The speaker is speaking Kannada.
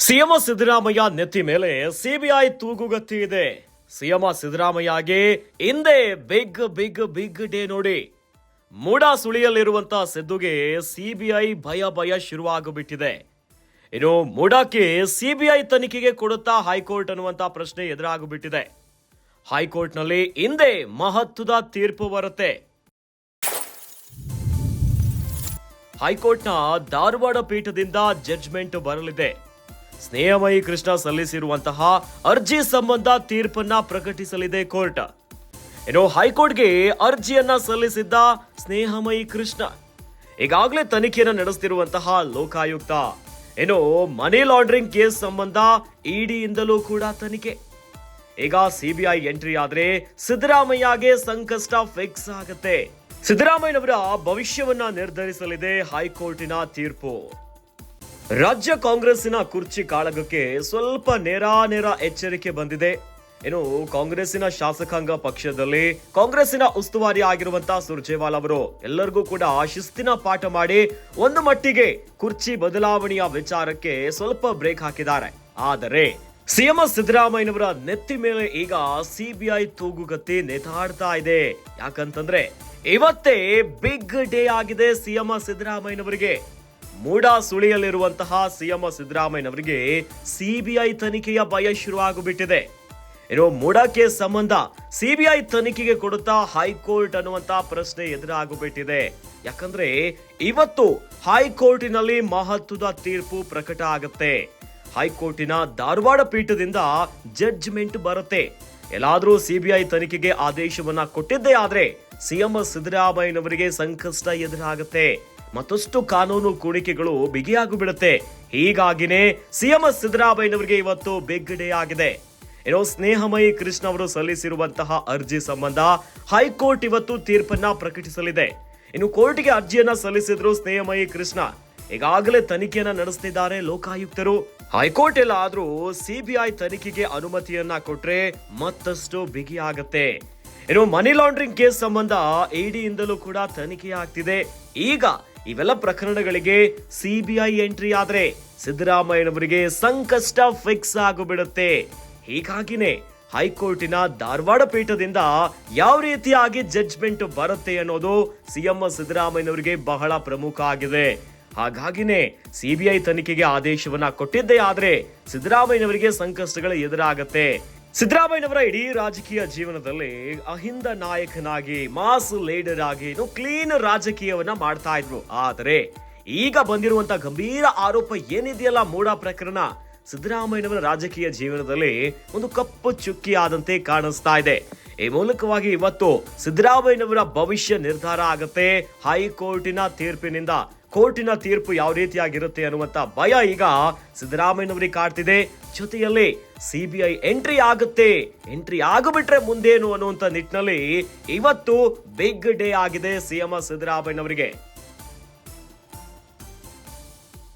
ಸಿಎಂ ಸಿದ್ದರಾಮಯ್ಯ ನೆತ್ತಿ ಮೇಲೆ ಸಿಬಿಐ ತೂಗುಗತ್ತಿ ಇದೆ. ಸಿಎಂ ಸಿದ್ದರಾಮಯ್ಯಗೆ ಹಿಂದೆ ಬಿಗ್ ಡೇ ನೋಡಿ. ಮೂಡ ಸುಳಿಯಲ್ಲಿರುವಂತಹ ಸಿದ್ದುಗೆ ಸಿಬಿಐ ಭಯ ಶುರುವಾಗುಬಿಟ್ಟಿದೆ. ಇನ್ನು ಮೂಡಕ್ಕೆ ಸಿಬಿಐ ತನಿಖೆಗೆ ಕೊಡುತ್ತಾ ಹೈಕೋರ್ಟ್ ಅನ್ನುವಂತ ಪ್ರಶ್ನೆ ಎದುರಾಗುಬಿಟ್ಟಿದೆ. ಹೈಕೋರ್ಟ್ನಲ್ಲಿ ಹಿಂದೆ ಮಹತ್ವದ ತೀರ್ಪು ಬರುತ್ತೆ. ಹೈಕೋರ್ಟ್ನ ಧಾರವಾಡ ಪೀಠದಿಂದ ಜಡ್ಜ್ಮೆಂಟ್ ಬರಲಿದೆ. ಸ್ನೇಹಮಯಿ ಕೃಷ್ಣ ಸಲ್ಲಿಸಿರುವಂತಹ ಅರ್ಜಿ ಸಂಬಂಧ ತೀರ್ಪನ್ನ ಪ್ರಕಟಿಸಲಿದೆ ಕೋರ್ಟ್. ಇನ್ನು ಹೈಕೋರ್ಟ್ಗೆ ಅರ್ಜಿಯನ್ನ ಸಲ್ಲಿಸಿದ್ದ ಸ್ನೇಹಮಯಿ ಕೃಷ್ಣ ಈಗಾಗಲೇ ತನಿಖೆಯನ್ನು ನಡೆಸುತ್ತಿರುವಂತಹ ಲೋಕಾಯುಕ್ತ. ಇನ್ನು ಮನಿ ಲಾಂಡ್ರಿಂಗ್ ಕೇಸ್ ಸಂಬಂಧ ಇಡಿಯಿಂದಲೂ ಕೂಡ ತನಿಖೆ. ಈಗ ಸಿಬಿಐ ಎಂಟ್ರಿ ಆದ್ರೆ ಸಿದ್ದರಾಮಯ್ಯಗೆ ಸಂಕಷ್ಟ ಫಿಕ್ಸ್ ಆಗುತ್ತೆ. ಸಿದ್ದರಾಮಯ್ಯನವರ ಭವಿಷ್ಯವನ್ನ ನಿರ್ಧರಿಸಲಿದೆ ಹೈಕೋರ್ಟಿನ ತೀರ್ಪು. ರಾಜ್ಯ ಕಾಂಗ್ರೆಸ್ಸಿನ ಕುರ್ಚಿ ಕಾಳಗಕ್ಕೆ ಸ್ವಲ್ಪ ನೇರ ಎಚ್ಚರಿಕೆ ಬಂದಿದೆ. ಇನ್ನು ಕಾಂಗ್ರೆಸ್ಸಿನ ಶಾಸಕಾಂಗ ಪಕ್ಷದಲ್ಲಿ ಕಾಂಗ್ರೆಸ್ಸಿನ ಉಸ್ತುವಾರಿ ಆಗಿರುವಂತಹ ಸುರ್ಜೇವಾಲಾ ಅವರು ಎಲ್ಲರಿಗೂ ಕೂಡ ಶಿಸ್ತಿನ ಪಾಠ ಮಾಡಿ ಒಂದು ಮಟ್ಟಿಗೆ ಕುರ್ಚಿ ಬದಲಾವಣೆಯ ವಿಚಾರಕ್ಕೆ ಸ್ವಲ್ಪ ಬ್ರೇಕ್ ಹಾಕಿದ್ದಾರೆ. ಆದರೆ ಸಿಎಂ ಸಿದ್ದರಾಮಯ್ಯನವರ ನೆತ್ತಿ ಮೇಲೆ ಈಗ ಸಿಬಿಐ ತೂಗುಗತ್ತಿ ನೇತಾಡ್ತಾ ಇದೆ. ಯಾಕಂತಂದ್ರೆ ಇವತ್ತೇ ಬಿಗ್ ಡೇ ಆಗಿದೆ ಸಿಎಂ ಸಿದ್ದರಾಮಯ್ಯನವರಿಗೆ. ಮೂಡ ಸುಳಿಯಲ್ಲಿರುವಂತಹ ಸಿಎಂ ಸಿದ್ದರಾಮಯ್ಯನವರಿಗೆ ಸಿಬಿಐ ತನಿಖೆಯ ಭಯ ಶುರುವಾಗುಬಿಟ್ಟಿದೆ. ಇನ್ನು ಮೂಡ ಕೇಸ್ ಸಂಬಂಧ ಸಿಬಿಐ ತನಿಖೆಗೆ ಕೊಡುತ್ತಾ ಹೈಕೋರ್ಟ್ ಅನ್ನುವಂತ ಪ್ರಶ್ನೆ ಎದುರಾಗುಬಿಟ್ಟಿದೆ. ಯಾಕಂದ್ರೆ ಇವತ್ತು ಹೈಕೋರ್ಟಿನಲ್ಲಿ ಮಹತ್ವದ ತೀರ್ಪು ಪ್ರಕಟ ಆಗುತ್ತೆ. ಹೈಕೋರ್ಟಿನ ಧಾರವಾಡ ಪೀಠದಿಂದ ಜಡ್ಜ್ಮೆಂಟ್ ಬರುತ್ತೆ. ಎಲ್ಲಾದ್ರೂ ಸಿಬಿಐ ತನಿಖೆಗೆ ಆದೇಶವನ್ನ ಕೊಟ್ಟಿದ್ದೇ ಆದ್ರೆ ಸಿಎಂ ಸಿದ್ದರಾಮಯ್ಯನವರಿಗೆ ಸಂಕಷ್ಟ ಎದುರಾಗುತ್ತೆ. ಮತ್ತಷ್ಟು ಕಾನೂನು ಕೂಡಿಕೆಗಳು ಬಿಗಿಯಾಗಿ ಬಿಡುತ್ತೆ. ಹೀಗಾಗಿನೇ ಸಿಎಂ ಸಿದ್ದರಾಮಯ್ಯನವರಿಗೆ ಇವತ್ತು ಬಿಗ್ ಡೇ ಆಗಿದೆ. ಏನೋ ಸ್ನೇಹಮಯಿ ಕೃಷ್ಣ ಅವರು ಸಲ್ಲಿಸಿರುವಂತಹ ಅರ್ಜಿ ಸಂಬಂಧ ಹೈಕೋರ್ಟ್ ಇವತ್ತು ತೀರ್ಪನ್ನ ಪ್ರಕಟಿಸಲಿದೆ. ಇನ್ನು ಕೋರ್ಟ್ಗೆ ಅರ್ಜಿಯನ್ನ ಸಲ್ಲಿಸಿದ್ರು ಸ್ನೇಹಮಯಿ ಕೃಷ್ಣ. ಈಗಾಗಲೇ ತನಿಖೆಯನ್ನ ನಡೆಸುತ್ತಿದ್ದಾರೆ ಲೋಕಾಯುಕ್ತರು. ಹೈಕೋರ್ಟ್ ಎಲ್ಲಾದ್ರೂ ಸಿಬಿಐ ತನಿಖೆಗೆ ಅನುಮತಿಯನ್ನ ಕೊಟ್ರೆ ಮತ್ತಷ್ಟು ಬಿಗಿ ಆಗತ್ತೆ. ಇನ್ನು ಮನಿ ಲಾಂಡ್ರಿಂಗ್ ಕೇಸ್ ಸಂಬಂಧ ಇಡಿಯಿಂದಲೂ ಕೂಡ ತನಿಖೆ ಆಗ್ತಿದೆ. ಈಗ ಇವೆಲ್ಲ ಪ್ರಕರಣಗಳಿಗೆ ಸಿಬಿಐ ಎಂಟ್ರಿ ಆದ್ರೆ ಸಿದ್ದರಾಮಯ್ಯನವರಿಗೆ ಸಂಕಷ್ಟ ಫಿಕ್ಸ್ ಆಗಿಬಿಡುತ್ತೆ. ಹೀಗಾಗಿನೇ ಹೈಕೋರ್ಟಿನ ಧಾರವಾಡ ಪೀಠದಿಂದ ಯಾವ ರೀತಿಯಾಗಿ ಜಡ್ಜ್ಮೆಂಟ್ ಬರುತ್ತೆ ಅನ್ನೋದು ಸಿಎಂ ಸಿದ್ದರಾಮಯ್ಯನವರಿಗೆ ಬಹಳ ಪ್ರಮುಖ ಆಗಿದೆ. ಹಾಗಾಗಿನೇ ಸಿಬಿಐ ತನಿಖೆಗೆ ಆದೇಶವನ್ನ ಕೊಟ್ಟಿದ್ದೇ ಆದ್ರೆ ಸಿದ್ದರಾಮಯ್ಯನವರಿಗೆ ಸಂಕಷ್ಟಗಳು ಎದುರಾಗತ್ತೆ. ಸಿದ್ದರಾಮಯ್ಯನವರ ಇಡೀ ರಾಜಕೀಯ ಜೀವನದಲ್ಲಿ ಅಹಿಂದ ನಾಯಕನಾಗಿ ಮಾಸ್ ಲೀಡರ್ ಆಗಿ ಕ್ಲೀನ್ ರಾಜಕೀಯವನ್ನ ಮಾಡ್ತಾ ಇದ್ರು. ಆದರೆ ಈಗ ಬಂದಿರುವಂತ ಗಂಭೀರ ಆರೋಪ ಏನಿದೆಯಲ್ಲ ಮೂಡ ಪ್ರಕರಣ, ಸಿದ್ದರಾಮಯ್ಯನವರ ರಾಜಕೀಯ ಜೀವನದಲ್ಲಿ ಒಂದು ಕಪ್ಪು ಚುಕ್ಕಿ ಆದಂತೆ ಕಾಣಿಸ್ತಾ ಇದೆ. ಈ ಮೂಲಕವಾಗಿ ಇವತ್ತು ಸಿದ್ದರಾಮಯ್ಯನವರ ಭವಿಷ್ಯ ನಿರ್ಧಾರ ಆಗುತ್ತೆ ಹೈಕೋರ್ಟಿನ ತೀರ್ಪಿನಿಂದ. ಕೋರ್ಟಿನ ತೀರ್ಪು ಯಾವ ರೀತಿಯಾಗಿರುತ್ತೆ ಅನ್ನುವಂತ ಭಯ ಈಗ ಸಿದ್ದರಾಮಯ್ಯನವರಿಗೆ ಕಾಡ್ತಿದೆ. ಜೊತೆಯಲ್ಲಿ ಸಿಬಿಐ ಎಂಟ್ರಿ ಆಗಿಬಿಟ್ರೆ ಮುಂದೇನು ಅನ್ನುವಂತ ನಿಟ್ಟಿನಲ್ಲಿ ಇವತ್ತು ಬಿಗ್ ಡೇ ಆಗಿದೆ ಸಿಎಂ ಸಿದ್ದರಾಮಯ್ಯನವರಿಗೆ.